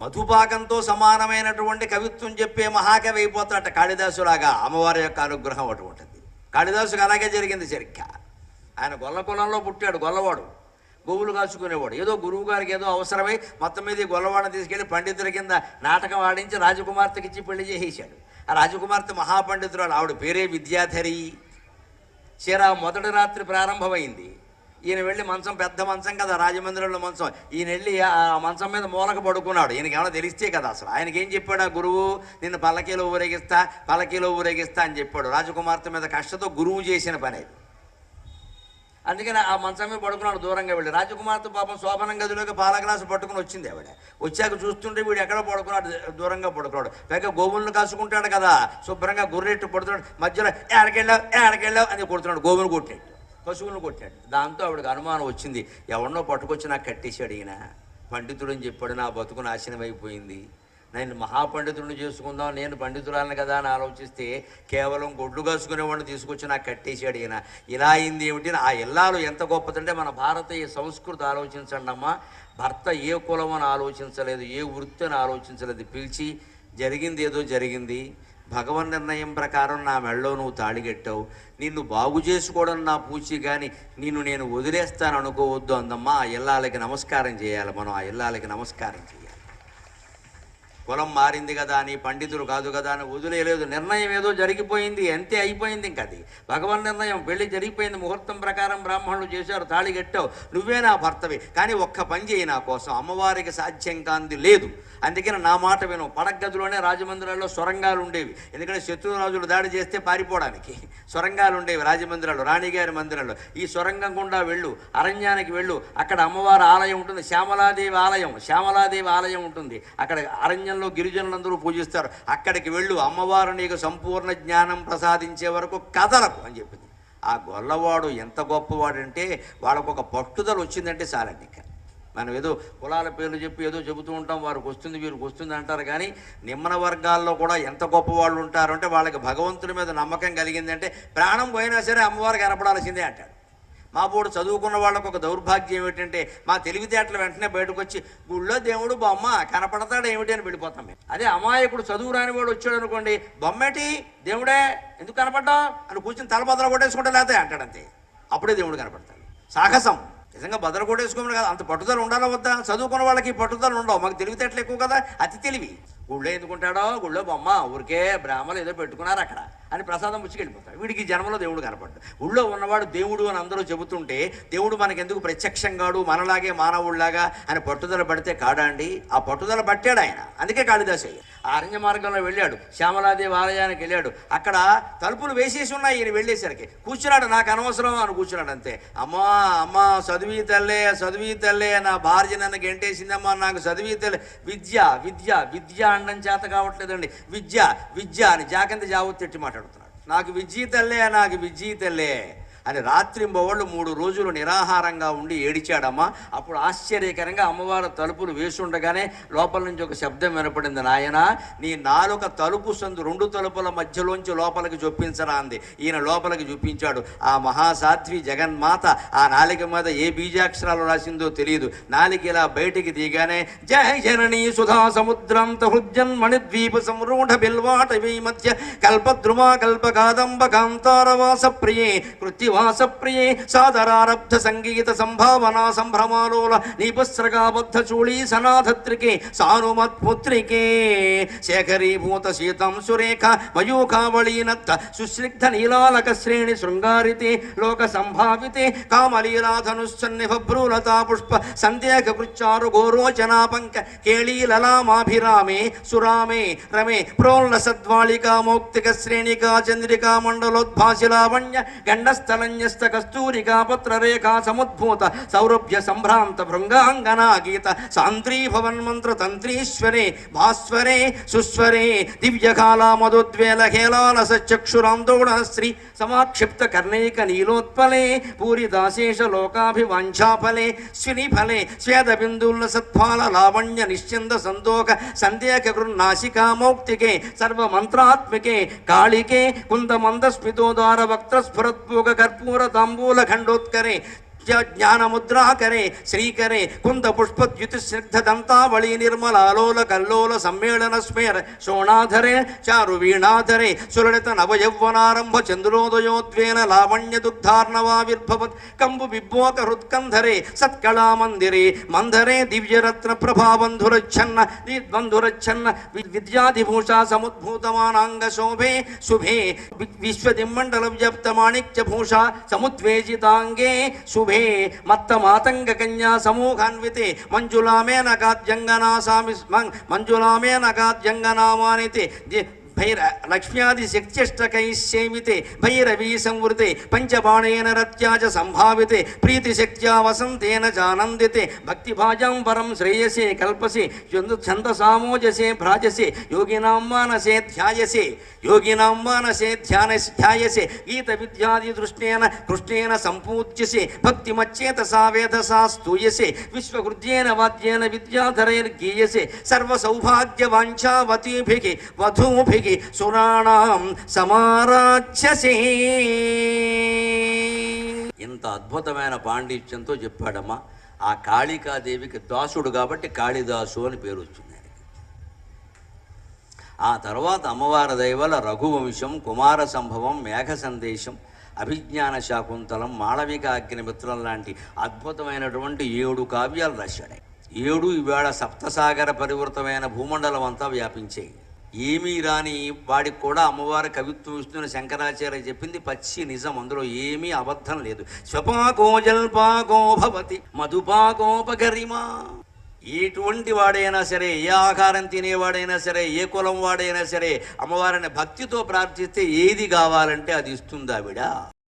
మధుపాకంతో సమానమైనటువంటి కవిత్వం చెప్పే మహాకవి అయిపోతాడట కాళిదాసులాగా. అమ్మవారి యొక్క అనుగ్రహం అటువంటిది. కాళిదాసుకు అలాగే జరిగింది సరిగ్గా. ఆయన గొల్ల కులంలో పుట్టాడు, గొల్లవాడు, గోవులు కాచుకునేవాడు. ఏదో గురువు గారికి ఏదో అవసరమై మొత్తం మీద గొల్లవాడిని తీసుకెళ్లి పండితుల కింద నాటకం ఆడించి రాజకుమార్తెకి ఇచ్చి పెళ్లి చేసేసాడు. ఆ రాజకుమార్తె మహాపండితురాలు, ఆవిడ పేరే విద్యాధరి. చీరా మొదటి రాత్రి ప్రారంభమైంది. ఈయన వెళ్ళి మంచం, పెద్ద మంచం కదా రాజమందిరంలో మంచం, ఈయన వెళ్ళి ఆ మంచం మీద మూలక పడుకున్నాడు. ఈయనకి ఏమైనా తెలిస్తే కదా అసలు. ఆయనకి ఏం చెప్పాడు ఆ గురువు? నిన్ను పల్లకీలో ఊరేగిస్తా అని చెప్పాడు. రాజకుమార్తె మీద కష్టతో గురువు చేసిన పని. అందుకని ఆ మంచం మీద పడుకున్నాడు దూరంగా వెళ్ళి. రాజకుమార్తె పాపం శోభనం గదిలోకి పాల గ్లాసు పట్టుకుని వచ్చింది. ఆవిడ వచ్చాక చూస్తుంటే వీడు ఎక్కడ పడుకున్నాడు, దూరంగా పడుకున్నాడు. పైగా గోవులను కాసుకుంటాడు కదా, శుభ్రంగా గుర్రెట్టు పడుతున్నాడు. మధ్యలో ఏడకెళ్ళావు అని కొడుతున్నాడు, గోవును కొట్టాడు, పశువులను కొట్టాడు. దాంతో ఆవిడకి అనుమానం వచ్చింది, ఎవరినో పట్టుకొచ్చి నాకు కట్టేశాడు ఈయన. పండితుడు అని చెప్పాడు, నా బతుకు నాశనం అయిపోయింది. నేను మహాపండితుడిని చేసుకుందాం, నేను పండితురాలను కదా అని ఆలోచిస్తే కేవలం గొడ్లు కాసుకునేవాడిని తీసుకొచ్చి నాకు కట్టేశాడు ఈయన. ఇలా అయింది ఏమిటి? ఆ ఇల్లాలు ఎంత గొప్పదంటే, మన భారతీయ సంస్కృతి ఆలోచించండి అమ్మా. భర్త ఏ కులం అని ఆలోచించలేదు, ఏ వృత్తి అని ఆలోచించలేదు. పిలిచి జరిగింది ఏదో జరిగింది, భగవన్ నిర్ణయం ప్రకారం నా మెళ్ళలో నువ్వు తాళిగట్టావు, నిన్ను బాగు చేసుకోవడం నా పూచి, కానీ నిన్ను నేను వదిలేస్తాను అనుకోవద్దు అందమ్మా. ఆ ఇల్లాలకి నమస్కారం చేయాలి మనం, ఆ ఇల్లాలకి నమస్కారం చేయాలి. కులం మారింది కదా అని, పండితులు కాదు కదా అని వదిలేయలేదు. నిర్ణయం ఏదో జరిగిపోయింది, అంతే అయిపోయింది. ఇంక అది భగవన్ నిర్ణయం. పెళ్లి జరిగిపోయింది, ముహూర్తం ప్రకారం బ్రాహ్మణులు చేశారు, తాళి కట్టావు, నువ్వే నా భర్తవి. కానీ ఒక్క పని చేయి నా కోసం, అమ్మవారికి సాధ్యం కాంది లేదు. అందుకని నా మాట విను. పడగదిలోనే రాజమందిరాల్లో సొరంగాలు ఉండేవి. ఎందుకంటే శత్రురాజులు దాడి చేస్తే పారిపోవడానికి సొరంగాలు ఉండేవి రాజమందిరాల్లో, రాణిగారి మందిరంలో. ఈ సొరంగం గుండా వెళ్ళు, అరణ్యానికి వెళ్ళు, అక్కడ అమ్మవారి ఆలయం ఉంటుంది, శ్యామలాదేవి ఆలయం ఉంటుంది. అక్కడ అరణ్యంలో గిరిజనులందరూ పూజిస్తారు. అక్కడికి వెళ్ళు, అమ్మవారు నీకు సంపూర్ణ జ్ఞానం ప్రసాదించే వరకు కదలకు అని చెప్పింది. ఆ గొల్లవాడు ఎంత గొప్పవాడంటే, వాళ్ళకు ఒక పట్టుదల వచ్చిందంటే చాలండి. ఇంకా మనం ఏదో కులాల పేర్లు చెప్పి ఏదో చెబుతూ ఉంటాం, వారికి వస్తుంది వీరికి వస్తుంది అంటారు. కానీ నిమ్మన వర్గాల్లో కూడా ఎంత గొప్పవాళ్ళు ఉంటారు అంటే, వాళ్ళకి భగవంతుడి మీద నమ్మకం కలిగిందంటే ప్రాణం పోయినా సరే అమ్మవారికి కనపడాల్సిందే అంటాడు. మా పోడు చదువుకున్న వాళ్ళకు ఒక దౌర్భాగ్యం ఏమిటంటే, మా తెలివితేటలు వెంటనే బయటకు వచ్చి గుళ్ళో దేవుడు బొమ్మ కనపడతాడు ఏమిటి అని వెళ్ళిపోతాం మేము. అదే అమాయకుడు చదువు రాని వాడు వచ్చాడు అనుకోండి, బొమ్మేటి దేవుడే ఎందుకు కనపడ్డావు అని కూర్చొని తల బద్దలు కొట్టేసుకుంటే లేతే అంటాడంతే. అప్పుడే దేవుడు కనపడతాడు. సాహసం నిజంగా బద్దలు కొట్టేసుకోమని కదా, అంత పట్టుదల ఉండాలా వద్దా? చదువుకున్న వాళ్ళకి పట్టుదల ఉండవు, మాకు తెలివితేటలు ఎక్కువ కదా, అతి తెలివి. గుళ్ళో ఎందుకుంటాడో, గుళ్ళో బొమ్మ ఊరికే బ్రాహ్మలు ఏదో పెట్టుకున్నారు అక్కడ అని ప్రసాదం పుచ్చుకెళ్ళిపోతాడు. వీడికి జన్మలో దేవుడు కనపడ్డాడు. ఊళ్ళో ఉన్నవాడు దేవుడు అని అందరూ చెబుతుంటే, దేవుడు మనకెందుకు ప్రత్యక్షంగాడు మనలాగే మానవుళ్లాగా అని పట్టుదల పడితే కాడా అండి? ఆ పట్టుదల పట్టాడు ఆయన. అందుకే కాళిదాసయ్య ఆ అరణ్య మార్గంలో వెళ్ళాడు, శ్యామలాదేవి ఆలయానికి వెళ్ళాడు. అక్కడ తలుపులు వేసేసి ఉన్నాయి. ఈయన వెళ్ళేసరికి కూర్చున్నాడు, నాకు అనవసరం అని కూర్చున్నాడు అంతే. అమ్మా చదివి తల్లే నా భార్య నన్ను గెంటేసిందమ్మా, నాకు చదివి తల్లే. విద్య అండం చేత కావట్లేదండి, విద్య అని జాకంత జావత్ తెట్టి మాట్లాడుతున్నాడు. నాకు విజ్జీ తల్లే అని రాత్రింబవళ్ళు 3 రోజులు నిరాహారంగా ఉండి ఏడిచాడమ్మా. అప్పుడు ఆశ్చర్యకరంగా అమ్మవారు తలుపులు వేసుండగానే లోపల నుంచి ఒక శబ్దం వినపడింది, నాయనా నీ నాలుక తలుపు సందు 2 తలుపుల మధ్యలోంచి లోపలికి చొప్పించరా అంది. ఈయన లోపలికి చూపించాడు. ఆ మహాసాధ్వి జగన్మాత ఆ నాలిక మీద ఏ బీజాక్షరాలు రాసిందో తెలియదు. నాలిక ఇలా బయటికి తీగానే, జయ జననీ సుధా సముద్రాంత హృద్యన్ మణిద్వీప సంరూఢ బిల్వాటవీ మధ్య కల్పద్రుమా కల్పకాదంబ కాంతారవాస ప్రియే వాసప్రియే సాదరారబ్ధ సంగీత సంభావనా సంభ్రమాలోల నీపస్రగాబద్ధ చూళీ సనాధత్రికే సానుమత్పుత్రికే శేఖరీభూత శీతాంశురేఖ మయూఖావళీనద్ధ సుస్నిగ్ధ నీలాలక శ్రేణి శృంగారితే లోక సంభావితే కామలీలాధనుశ్చన్నిభ్రూలతా పుష్ప సందేహ కృచ్చారు గోరోచనాపంక కేళీలలామాభిరామే సురామే రమే ప్రోల్ల సద్వాళికా మౌక్తిక శ్రేణికా చంద్రికా మండలోద్భాసిలావణ్య గండస్థల కస్తూరికా పత్రరేఖా సముద్భూత సౌరభ్య సంభ్రాంత భృంగాంగనా గీత సాంద్రీ భవన్ మంత్ర తంత్రీశ్వరే భాస్వరే సుస్వరే దివ్యకాలా మధుద్వేల హేళాల సచక్షురాందోళ శ్రీ సమాక్షిప్త కర్ణైక నీలోత్పలే పూరిదాశేష లోకాభివాంఛాఫలే స్వినిఫలే స్వేద బిందుల సత్ఫాల లావణ్య నిశ్చింద సందోక సందేహ గృన్నాసికా మౌక్తికే సర్వమంత్రాత్మికే కాళికే కుందమంద స్మితోదార వక్త స్ఫురత్పూగ కర్పూర తాంబూల ఖండోత్కరే జ్ఞానముద్రాకరే శ్రీకరే కుంద పుష్పద్యుతిస్నిగ్ధదంతావళీ నిర్మలాలోల కల్లోల సమ్మేళన స్మేర శోణాధరే చారు వీణాధరే సులలిత నవయౌవనారంభ చంద్రోదయోద్వేన లావణ్య దుగ్ధార్ణవావిర్భవత్ కంబు బిబ్బోక హృత్కంధరే సత్కళా మందిరే మంధరే దివ్యరత్న ప్రభాబంధురచ్ఛన్న విద్యాధిభూషా సముద్భూతమానాంగ శోభే శుభే విశ్వదిమ్మండల వ్యాప్త మాణిక్య భూషా సముద్వేజితాంగే శుభే మత్త మాతంగ కన్యా సమూహాన్వితే మంజులామేనగాద్యంగనామానితే లక్ష్మ్యాది శక్త్యష్టకైశ్చేమితే భైరవీ సంవృతే పంచబాణేన రత్యాచ సంభావితే ప్రీతిశక్త్యా వసంతేన చానందితే భక్తిభాజాం పరం శ్రేయసే కల్పసే ఛందసామోజసే భ్రాజసే యోగినాం మానసే ధ్యాయసే గీత విద్యాది దృష్టేన కృష్ణేన సంపూజ్యసే భక్తిమచ్చేతసా వేదసా స్తూయసే విశ్వహృద్యేన వాద్యేన విద్యాధరైర్గీయసే సర్వసౌభాగ్యవాంఛావతీభిః వధూభిః సురాణాం సమారాధ్యసే. ఇంత అద్భుతమైన పాండిత్యంతో చెప్పాడమ్మా. ఆ కాళికాదేవికి దాసుడు కాబట్టి కాళిదాసు అని పేరు వచ్చింది. ఆ తర్వాత అమ్మవారి దయవల్ల రఘువంశం, కుమార సంభవం, మేఘ సందేశం, అభిజ్ఞాన శాకుంతలం, మాళవిక అగ్నిమిత్రం లాంటి అద్భుతమైనటువంటి 7 కావ్యాలు రాశాడు. 7 ఈవేళ సప్తసాగర పరివృతమైన భూమండలం అంతా వ్యాపించాయి. ఏమీ రాని వాడికి కూడా అమ్మవారి కవిత్వం ఇస్తున్న శంకరాచార్య చెప్పింది పచ్చి నిజం. అందులో ఏమీ అబద్ధం లేదు. స్వపాకో జల్పాకో భవతి మధుపాకోపగరిమా. ఎటువంటి వాడైనా సరే, ఏ ఆహారం తినేవాడైనా సరే, ఏ కులం వాడైనా సరే అమ్మవారిని భక్తితో ప్రార్థిస్తే ఏది కావాలంటే అది ఇస్తుంది ఆవిడ.